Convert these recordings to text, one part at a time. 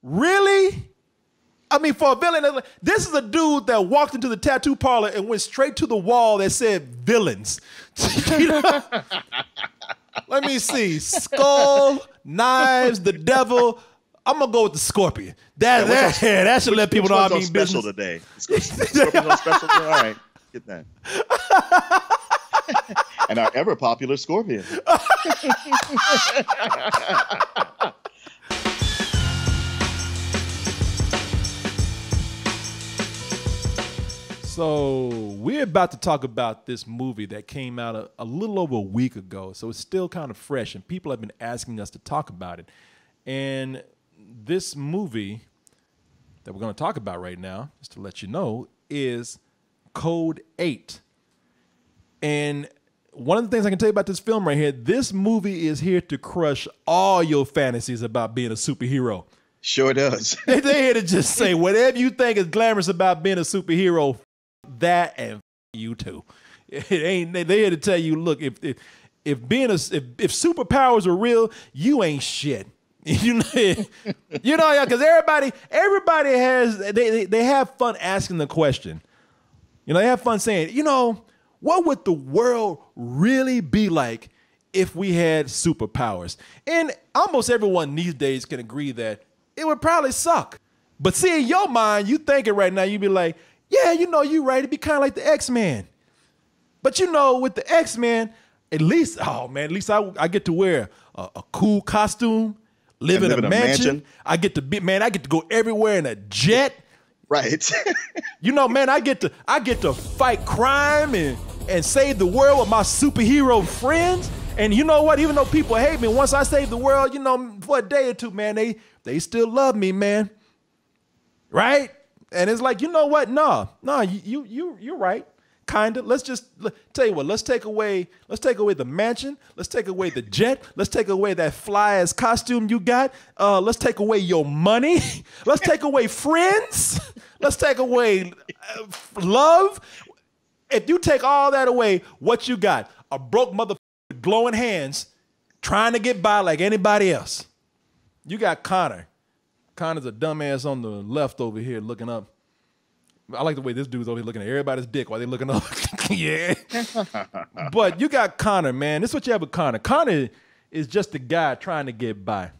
Really? I mean, for a villain, this is a dude that walked into the tattoo parlor and went straight to the wall that said villains. You know? Let me see. Skull, knives, the devil. I'm going to go with the Scorpion. That should let people know I mean special business. Today. Scorpion's on special today? All right, get that. And our ever popular Scorpion. So we're about to talk about this movie that came out a little over a week ago. So it's still kind of fresh, and people have been asking us to talk about it. And this movie that we're going to talk about right now, just to let you know, is Code 8. And one of the things I can tell you about this film right here, this movie is here to crush all your fantasies about being a superhero. Sure does. They're here to just say whatever you think is glamorous about being a superhero, that and you too. It ain't. They're here to tell you, look, if superpowers are real, you ain't shit. You know, because everybody has they have fun asking the question. You know, they have fun saying, you know, what would the world really be like if we had superpowers? And almost everyone these days can agree that it would probably suck. But see, in your mind, you thinking right now, you'd be like, yeah, you know, you're right. It'd be kind of like the X-Men. But you know, with the X-Men, at least I get to wear a cool costume, live in a mansion. I get to go everywhere in a jet. Right. You know, man, I get to fight crime and save the world with my superhero friends. And you know what? Even though people hate me, once I save the world, you know, for a day or two, man, they still love me, man. Right? And it's like, you know what? No, you're right. Kinda. Tell you what, let's take away the mansion. Let's take away the jet. Let's take away that fly-ass costume you got. Let's take away your money. Let's take away friends. Let's take away love. If you take all that away, what you got? A broke motherfucker with glowing hands trying to get by like anybody else. You got Connor. Connor's a dumbass on the left over here looking up. I like the way this dude's over here looking at everybody's dick while they're looking up. Yeah. But you got Connor, man. This is what you have with Connor. Connor is just a guy trying to get by.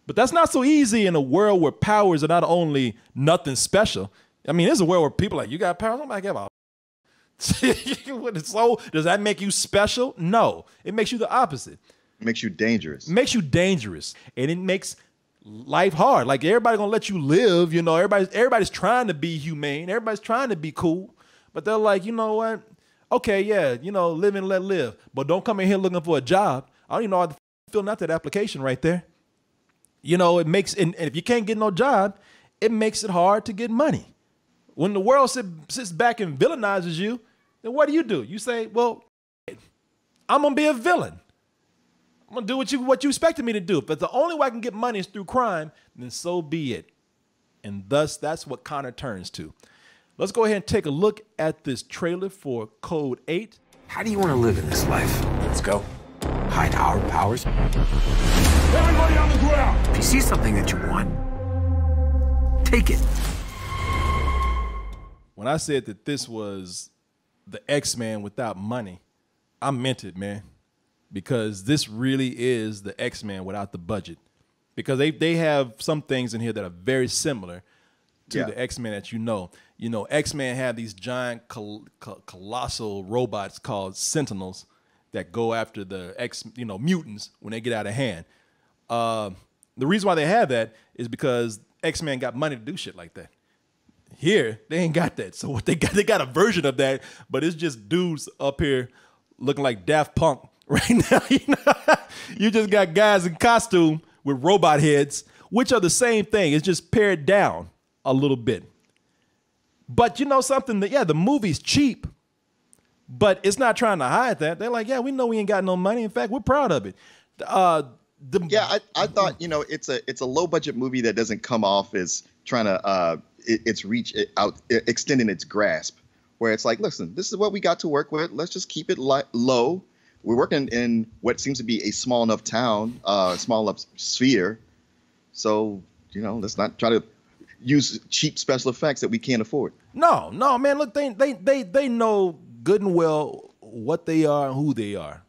But that's not so easy in a world where powers are not only nothing special. I mean, there's a world where people are like, you got powers? I'm like, yeah, so does that make you special? No. It makes you the opposite. It makes you dangerous. It makes you dangerous. And it makes life hard. Like, everybody gonna let you live, you know, everybody's trying to be humane, everybody's trying to be cool, but they're like, you know what? Okay, yeah, you know, live and let live. But don't come in here looking for a job. I don't even know how to fill out that application right there. You know, it makes, and if you can't get no job, it makes it hard to get money. When the world sits back and villainizes you, then what do? You say, well, I'm gonna be a villain. I'm gonna do what you expected me to do. But the only way I can get money is through crime, then so be it. And thus, that's what Connor turns to. Let's go ahead and take a look at this trailer for Code 8. How do you want to live in this life? Let's go. Hide our powers. Everybody on the ground! If you see something that you want, take it. When I said that this was the X-Men without money, I meant it, man. Because this really is the X-Men without the budget. Because they have some things in here that are very similar to the X-Men that you know. You know, X-Men have these giant colossal robots called Sentinels that go after the mutants when they get out of hand. The reason why they have that is because X-Men got money to do shit like that. Here, they ain't got that. So what they got a version of that, but it's just dudes up here looking like Daft Punk. Right now, you just got guys in costume with robot heads, which are the same thing. It's just pared down a little bit. But you know something? The movie's cheap, but it's not trying to hide that. They're like, yeah, we know we ain't got no money. In fact, we're proud of it. I thought, you know, it's a low budget movie that doesn't come off as trying to its reach out, extending its grasp, where it's like, listen, this is what we got to work with. Let's just keep it low. We're working in what seems to be a small enough town, small enough sphere. So let's not try to use cheap special effects that we can't afford. No, man. Look, they know good and well what they are and who they are.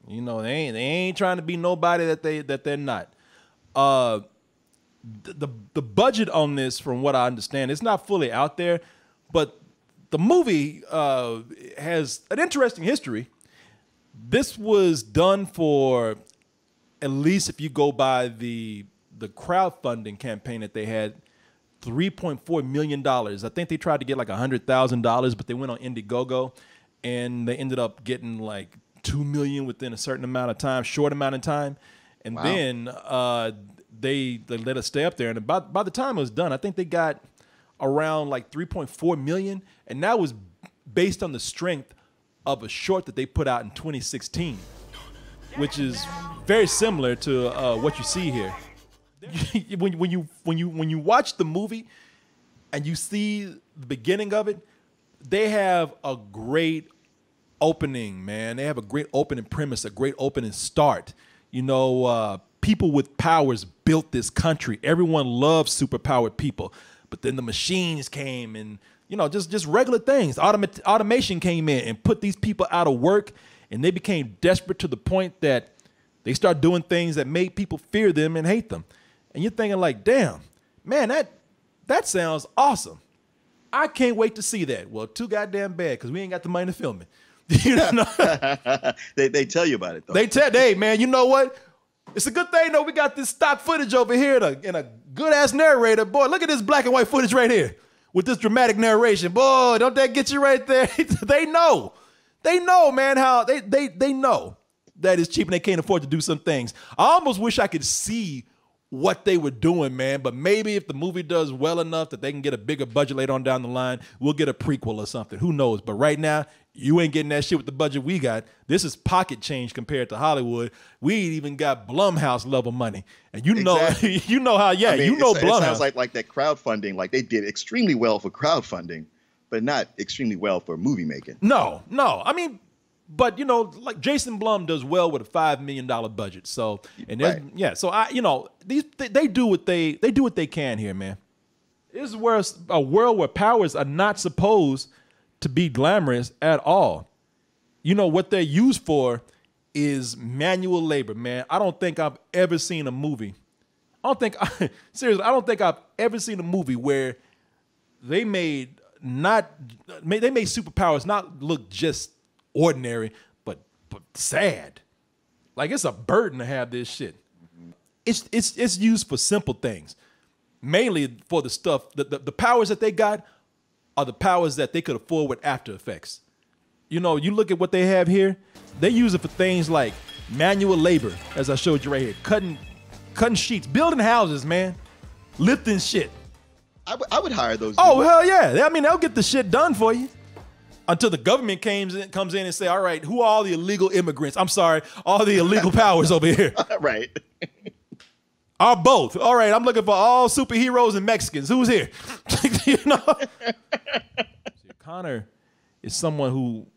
They ain't trying to be nobody that they're not. The budget on this, from what I understand, it's not fully out there, but the movie has an interesting history. This was done for, at least if you go by the crowdfunding campaign that they had, $3.4 million. I think they tried to get like $100,000, but they went on Indiegogo, and they ended up getting like $2 million within a certain amount of time, short amount of time, and wow. Then they let us stay up there. And by the time it was done, I think they got around like $3.4 million, and that was based on the strength of a short that they put out in 2016, which is very similar to what you see here. When you watch the movie and you see the beginning of it, they have a great opening, man. They have a great opening premise, a great opening start. People with powers built this country. Everyone loves superpowered people, but then the machines came and just regular things. Automation came in and put these people out of work, and they became desperate to the point that they start doing things that made people fear them and hate them. And you're thinking like, damn, man, that sounds awesome. I can't wait to see that. Well, too goddamn bad, because we ain't got the money to film it. They tell you about it, though. Hey, man, you know what? It's a good thing, though, we got this stock footage over here and a good-ass narrator. Boy, look at this black and white footage right here with this dramatic narration. Boy, don't that get you right there? They know. They know, man, how they know that it's cheap and they can't afford to do some things. I almost wish I could see what they were doing, man. But maybe if the movie does well enough that they can get a bigger budget later on down the line, we'll get a prequel or something. Who knows? But right now, you ain't getting that shit with the budget we got. This is pocket change compared to Hollywood. We ain't even got Blumhouse level money. And exactly. You know how, yeah, Blumhouse. It sounds like that crowdfunding, like they did extremely well for crowdfunding, but not extremely well for movie making. No. I mean, but like Jason Blum does well with a $5 million budget. So, and right. Yeah, so they do what they can here, man. This is where a world where powers are not supposed to be glamorous at all. What they're used for is manual labor, man. I don't think I've ever seen a movie. Seriously, I don't think I've ever seen a movie where they made superpowers not look just ordinary, but sad. Like it's a burden to have this shit. It's used for simple things, mainly for the stuff. The powers that they got are the powers that they could afford with After Effects. You look at what they have here. They use it for things like manual labor, as I showed you right here, cutting sheets, building houses, man, lifting shit. I would hire those. Oh hell yeah! I mean, they'll get the shit done for you. Until the government comes in and say, all right, who are all the illegal immigrants? I'm sorry, all the illegal powers over here. Right. Are both. All right, I'm looking for all superheroes and Mexicans. Who's here? Connor is someone who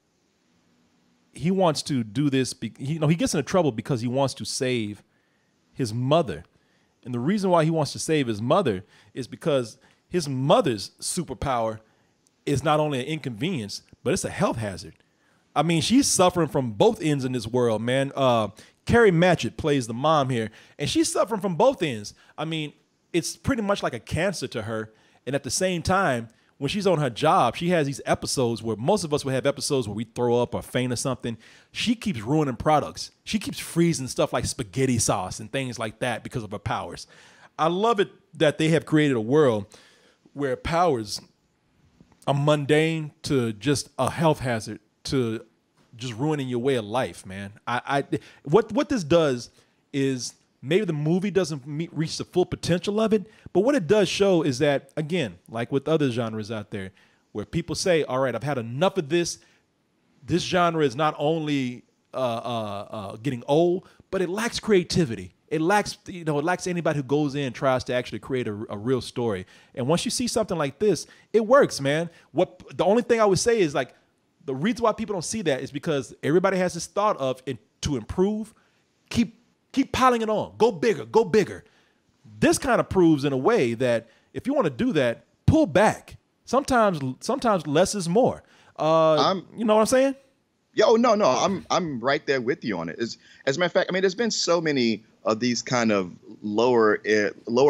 he wants to do this. He gets into trouble because he wants to save his mother. And the reason why he wants to save his mother is because his mother's superpower is not only an inconvenience, but it's a health hazard. I mean, she's suffering from both ends in this world, man. Carrie Matchett plays the mom here, and she's suffering from both ends. I mean, it's pretty much like a cancer to her. And at the same time, when she's on her job, she has these episodes where most of us would have episodes where we throw up or faint or something. She keeps ruining products. She keeps freezing stuff like spaghetti sauce and things like that because of her powers. I love it that they have created a world where powers are mundane to just a health hazard to just ruining your way of life, man. What this does is maybe the movie doesn't reach the full potential of it, but what it does show is that, again, like with other genres out there, where people say, all right, I've had enough of this. This genre is not only getting old, but it lacks creativity. It lacks, it lacks anybody who goes in and tries to actually create a real story. And once you see something like this, it works, man. The only thing I would say is like, the reason why people don't see that is because everybody has this thought of to improve, keep piling it on, go bigger, this kind of proves in a way that if you want to do that, pull back. Sometimes less is more. You know what I'm saying? Yo, no, I'm right there with you on it. As a matter of fact, I mean, there's been so many of these kind of lower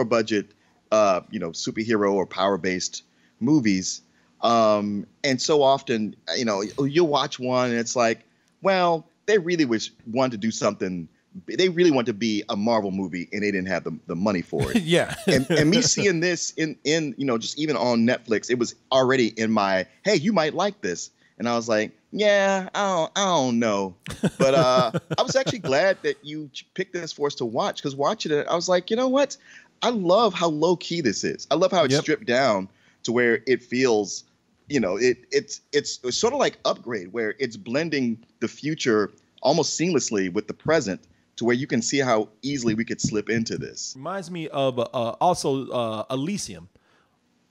budget, superhero or power based movies, and so often, you'll watch one and it's like, well, they really wanted to do something. They really want to be a Marvel movie and they didn't have the money for it. Yeah. and me seeing this in just even on Netflix, it was already in my, hey, you might like this. And I was like, yeah, I don't know. But I was actually glad that you picked this for us to watch, because watching it, I was like, you know what? I love how low key this is. I love how it's stripped down to where it feels, it's sort of like Upgrade, where it's blending the future almost seamlessly with the present, to where you can see how easily we could slip into this. Reminds me of also Elysium.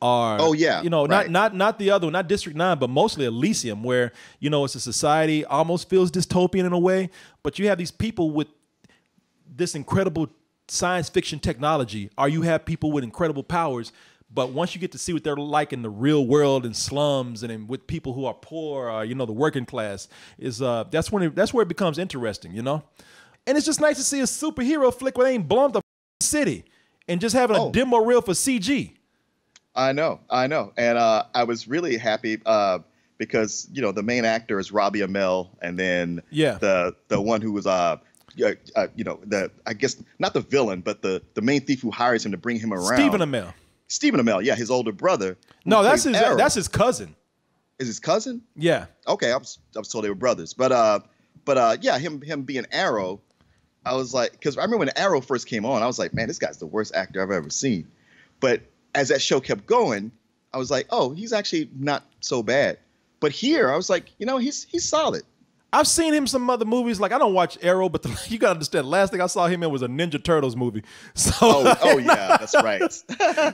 Not the other one, not District 9, but mostly Elysium, where, it's a society almost feels dystopian in a way, but you have these people with this incredible science fiction technology, or you have people with incredible powers, but once you get to see what they're like in the real world, in slums and with people who are poor, the working class, that's where it becomes interesting, And it's just nice to see a superhero flick where they ain't blowing up the city and just having a demo reel for CG. I know. And I was really happy because, the main actor is Robbie Amell. And then the one who was, I guess not the villain, but the main thief who hires him to bring him around. Stephen Amell. Yeah, his older brother. No, that's his cousin. Is his cousin? Yeah. Okay, I was told they were brothers. But yeah, him being Arrow, I was like, because I remember when Arrow first came on, I was like, man, this guy's the worst actor I've ever seen. But as that show kept going, I was like, oh, he's actually not so bad. But here, I was like, he's solid. I've seen him some other movies. Like, I don't watch Arrow, but you got to understand, the last thing I saw him in was a Ninja Turtles movie. So, oh yeah, that's right.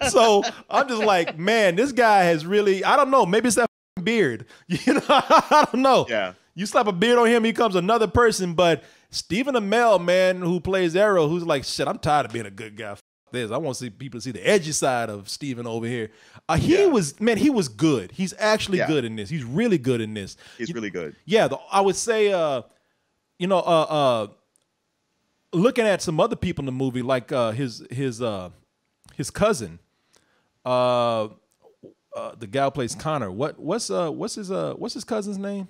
So I'm just like, man, this guy has really, I don't know, maybe it's that beard. I don't know. Yeah. You slap a beard on him, he becomes another person. But Stephen Amell, man, who plays Arrow, who's like, shit, I'm tired of being a good guy. This. I want to see people see the edgy side of Steven over here. He was good. He's actually good in this. He's really good in this. He's really good. Yeah, I would say, looking at some other people in the movie, like his cousin, the guy who plays Connor. What's his cousin's name?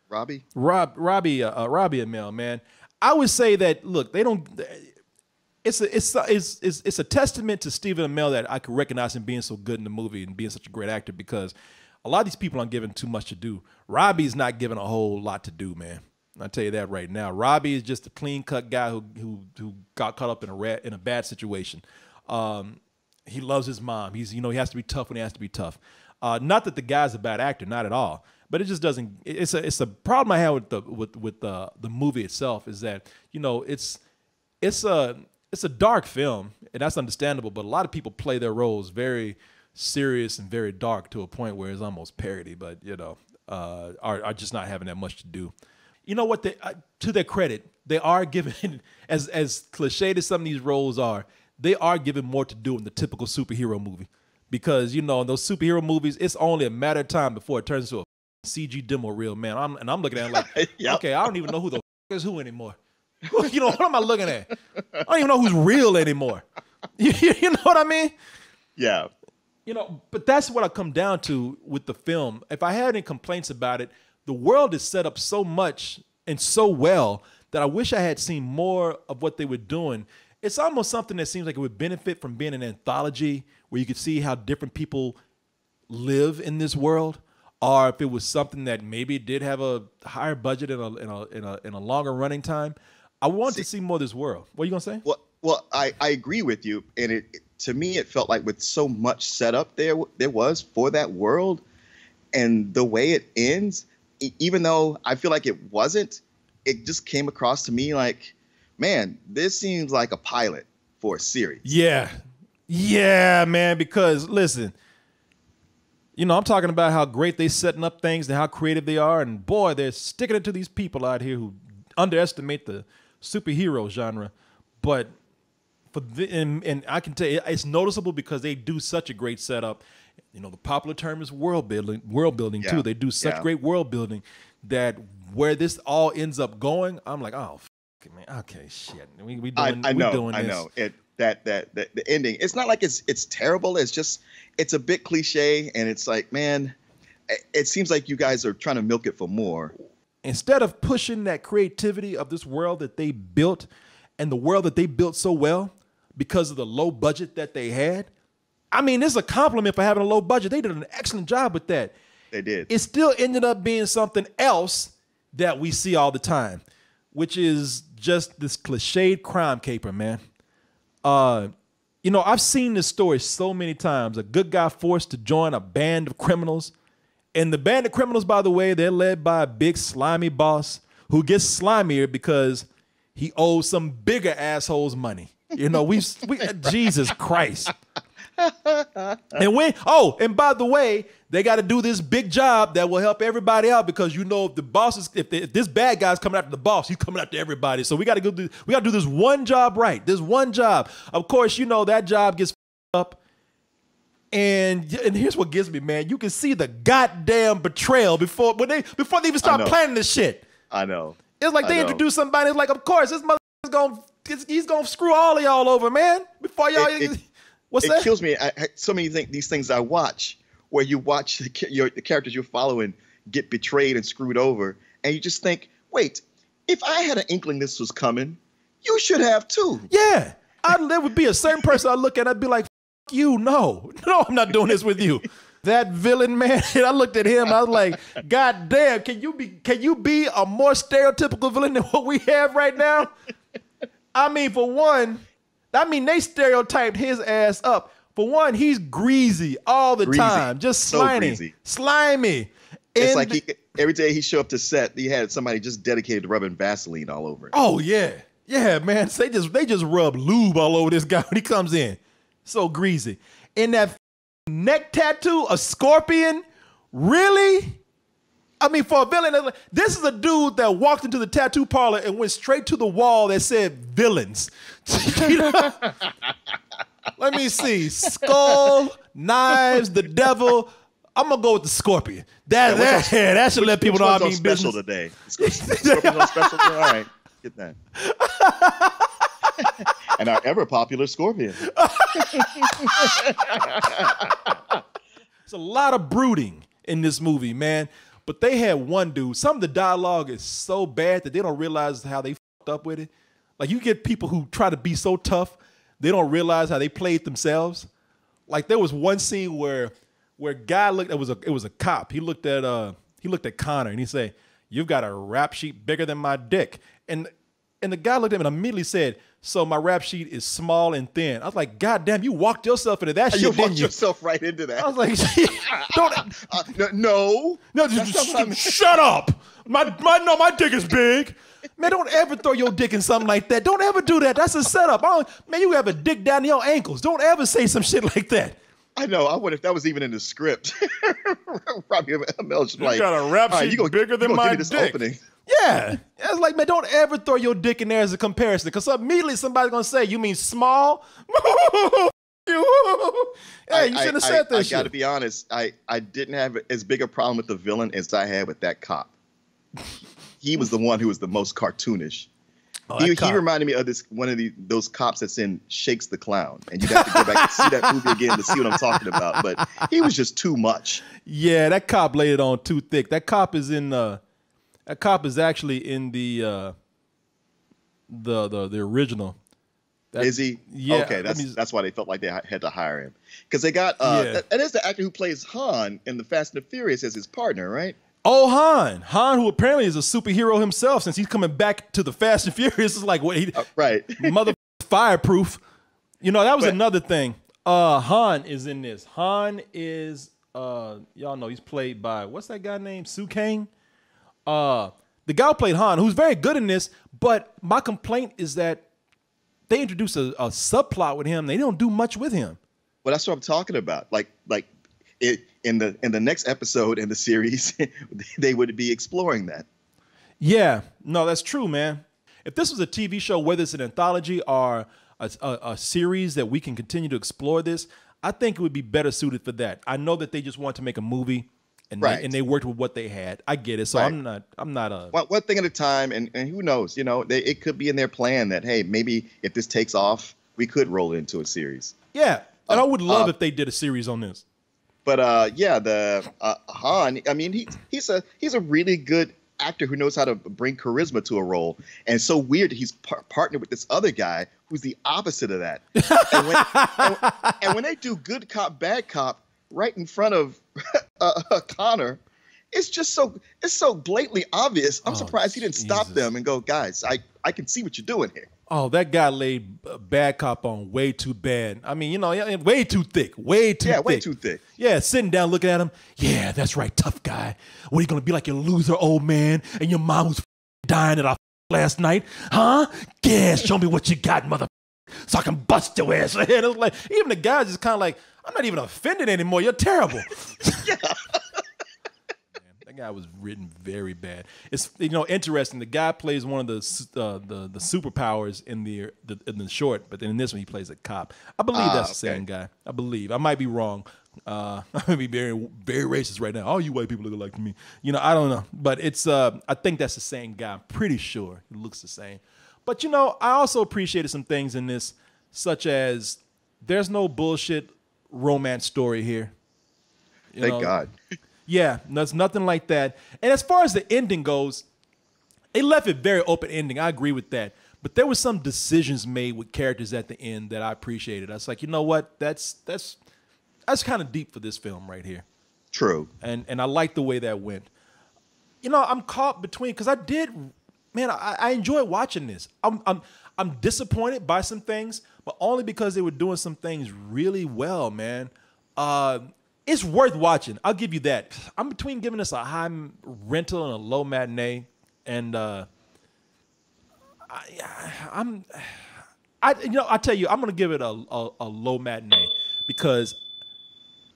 Robbie. Robbie Amell, man. I would say that, look, they don't. It's a testament to Stephen Amell that I could recognize him being so good in the movie and being such a great actor, because a lot of these people aren't given too much to do. Robbie's not given a whole lot to do, man. I'll tell you that right now. Robbie is just a clean-cut guy who got caught up in a bad situation. He loves his mom. He has to be tough when he has to be tough. Not that the guy's a bad actor, not at all. But it just doesn't. It's a problem I have with the movie itself, is that it's a dark film, and that's understandable, but a lot of people play their roles very serious and very dark to a point where it's almost parody, but, are just not having that much to do. You know what? To their credit, they are given, as cliched as some of these roles are, they are given more to do in the typical superhero movie. Because, in those superhero movies, it's only a matter of time before it turns into a CG demo reel, man. I'm looking at it like, okay, I don't even know who the is who anymore. What am I looking at? I don't even know who's real anymore. You know what I mean? Yeah. But that's what I come down to with the film. If I had any complaints about it, the world is set up so much and so well that I wish I had seen more of what they were doing. It's almost something that seems like it would benefit from being an anthology where you could see how different people live in this world. Or if it was something that maybe did have a higher budget in a longer running time. I want to see more of this world. What are you gonna say? Well, I agree with you, and to me it felt like with so much setup there was for that world, and the way it ends, even though I feel like it wasn't, it just came across to me like, man, this seems like a pilot for a series. Yeah, man. Because listen, I'm talking about how great they setting up things and how creative they are, and boy, they're sticking it to these people out here who underestimate the superhero genre. But And I can tell you, it's noticeable because they do such a great setup. You know, the popular term is world building too. They do such great world building that where this all ends up going, I'm like, oh, man, okay, shit. We doing I know. The ending. It's not like it's terrible. It's a bit cliche, and it's like, man, it seems like you guys are trying to milk it for more. Instead of pushing that creativity of this world that they built, and the world that they built so well because of the low budget that they had. I mean, this is a compliment for having a low budget. They did an excellent job with that. They did. It still ended up being something else that we see all the time, which is just this cliched crime caper, man. You know, I've seen this story so many times. A good guy forced to join a band of criminals. And the band of criminals, by the way, they're led by a big slimy boss who gets slimier because he owes some bigger assholes money. You know, we Jesus Christ. And by the way, they got to do this big job that will help everybody out because you know if the boss is if this bad guy's coming after the boss, he's coming after everybody. So we got to do this one job right. This one job. Of course, you know that job gets up. And here's what gets me, man. You can see the goddamn betrayal before they even start planning this shit. I know. It's like they introduce somebody. It's like, of course, this motherfucker's he's gonna screw all of y'all over, man. Before y'all. What's that? It kills me. So many these things I watch where you watch the characters you're following get betrayed and screwed over, and you just think, wait, if I had an inkling this was coming, you should have too. Yeah, there would be a certain person I look at, I'd be like, F you, no, I'm not doing this with you. That villain, man. I looked at him. I was like, God damn, can you be a more stereotypical villain than what we have right now? I mean, for one, they stereotyped his ass up. For one, he's greasy all the time, just slimy. It's like every day he showed up to set, he had somebody just dedicated to rubbing Vaseline all over him. Oh yeah, man. They just rub lube all over this guy when he comes in. So greasy. And that neck tattoo, a scorpion, really? I mean, for a villain, this is a dude that walked into the tattoo parlor and went straight to the wall that said villains. Let me see. Skull, knives, the devil. I'm going to go with the scorpion. That should let people know I mean business. Special today. Scorpion's on special today? All right. Get that. And our ever popular scorpion. It's a lot of brooding in this movie, man. But they had one dude. Some of the dialogue is so bad that they don't realize how they fucked up with it. Like you get people who try to be so tough, they don't realize how they played themselves. Like there was one scene where guy looked. It was a cop. He looked at Connor and he said, "You've got a rap sheet bigger than my dick." And the guy looked at him and immediately said, "So my rap sheet is small and thin." I was like, God damn, you walked yourself into that shit, didn't you? You walked yourself right into that. I was like, no, shut up. My dick is big. Man, don't ever throw your dick in something like that. Don't ever do that. That's a setup. Man, you have a dick down to your ankles. Don't ever say some shit like that. I know. I wonder if that was even in the script. Robbie Amell just like, you got a rap sheet bigger than my dick. Opening. Yeah. It's like, man, don't ever throw your dick in there as a comparison because immediately somebody's going to say, you mean small? Hey, you shouldn't have said that shit. I got to be honest. I didn't have as big a problem with the villain as I had with that cop. He was the one who was the most cartoonish. Oh, he reminded me of those cops that's in Shakes the Clown. And you'd have to go back and see that movie again to see what I'm talking about. But he was just too much. Yeah, that cop laid it on too thick. That cop is actually in the original. Is he? Yeah. Okay, that's why they felt like they had to hire him. Because they got that is the actor who plays Han in the Fast and the Furious as his partner, right? Oh, Han, who apparently is a superhero himself since he's coming back to the Fast and Furious. Is like what he right, mother fireproof. You know, that was another thing. Han is in this. Han is y'all know he's played by what's that guy named? Sue Kang. The guy who played Han, who's very good in this, but my complaint is that they introduce a subplot with him. They don't do much with him. Well, that's what I'm talking about. Like in the next episode in the series, they would be exploring that. Yeah, no, that's true, man. If this was a TV show, whether it's an anthology or a series that we can continue to explore this, I think it would be better suited for that. I know that they just want to make a movie, and they worked with what they had. I get it. So I'm not a one thing at a time, and who knows? You know, it could be in their plan that, hey, maybe if this takes off, we could roll it into a series. Yeah, and I would love if they did a series on this. But yeah, the Han. I mean, he's a really good actor who knows how to bring charisma to a role, and it's so weird that he's partnered with this other guy who's the opposite of that. and when they do good cop, bad cop right in front of Connor, it's so blatantly obvious. I'm surprised he didn't stop them and go, guys, I can see what you're doing here. Oh, that guy laid bad cop on way too bad. I mean, you know, way too thick. Way too thick. Way too thick. Yeah, sitting down looking at him. Yeah, that's right, tough guy. What, are you going to be like your loser old man and your mom who's dying at our last night? Huh? Yeah, show me what you got, mother, so I can bust your ass. And it was like, even the guys is kind of like, I'm not even offended anymore. You're terrible. Yeah. That guy was written very bad. It's, you know, interesting. The guy plays one of the superpowers in the short, but then in this one he plays a cop. I believe that's the same guy. I believe. I might be wrong. I might be very, very racist right now. All you white people look like me. You know, I don't know, but it's. I think that's the same guy. I'm pretty sure it looks the same. But you know, I also appreciated some things in this, such as there's no bullshit romance story here. Thank God. Yeah, there's nothing like that. And as far as the ending goes, they left it very open ending. I agree with that. But there were some decisions made with characters at the end that I appreciated. I was like, you know what? That's kind of deep for this film right here. True. And I like the way that went. You know, I'm caught between, because I enjoyed watching this. I'm disappointed by some things, but only because they were doing some things really well, man. It's worth watching. I'll give you that. I'm between giving this a high rental and a low matinee, and I tell you, I'm gonna give it a low matinee because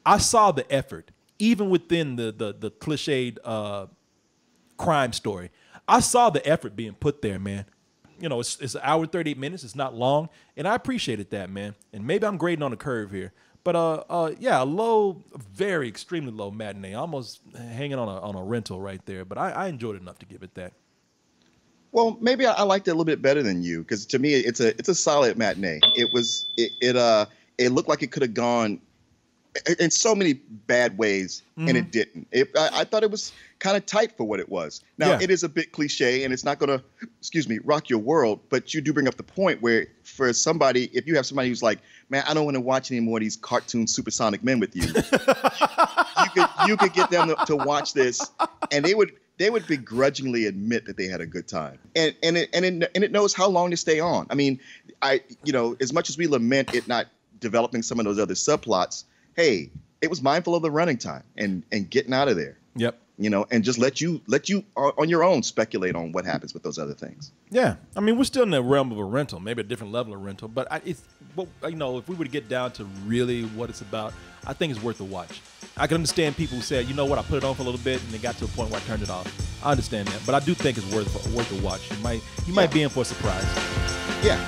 I saw the effort, even within the cliched crime story. I saw the effort being put there, man. You know, it's an hour and 38 minutes. It's not long, and I appreciated that, man. And maybe I'm grading on a curve here. But yeah, a low, very extremely low matinee, almost hanging on a rental right there. But I enjoyed it enough to give it that. Well, maybe I liked it a little bit better than you, because to me it's a solid matinee. It looked like it could have gone in so many bad ways, and it didn't. I thought it was kind of tight for what it was. Now, it is a bit cliche, and it's not going to, rock your world. But you do bring up the point where, for somebody, if you have somebody who's like, man, I don't want to watch any more of these cartoon supersonic men with you, you could get them to watch this, and they would begrudgingly admit that they had a good time, and it knows how long to stay on. I mean, as much as we lament it not developing some of those other subplots, hey, it was mindful of the running time and getting out of there. Yep. And just let you on your own speculate on what happens with those other things. Yeah. I mean, we're still in the realm of a rental, maybe a different level of rental, but if we were to get down to really what it's about, I think it's worth a watch. I can understand people who said, you know what, I put it on for a little bit and they got to a point where I turned it off. I understand that, but I do think it's worth a watch. You might be in for a surprise. Yeah.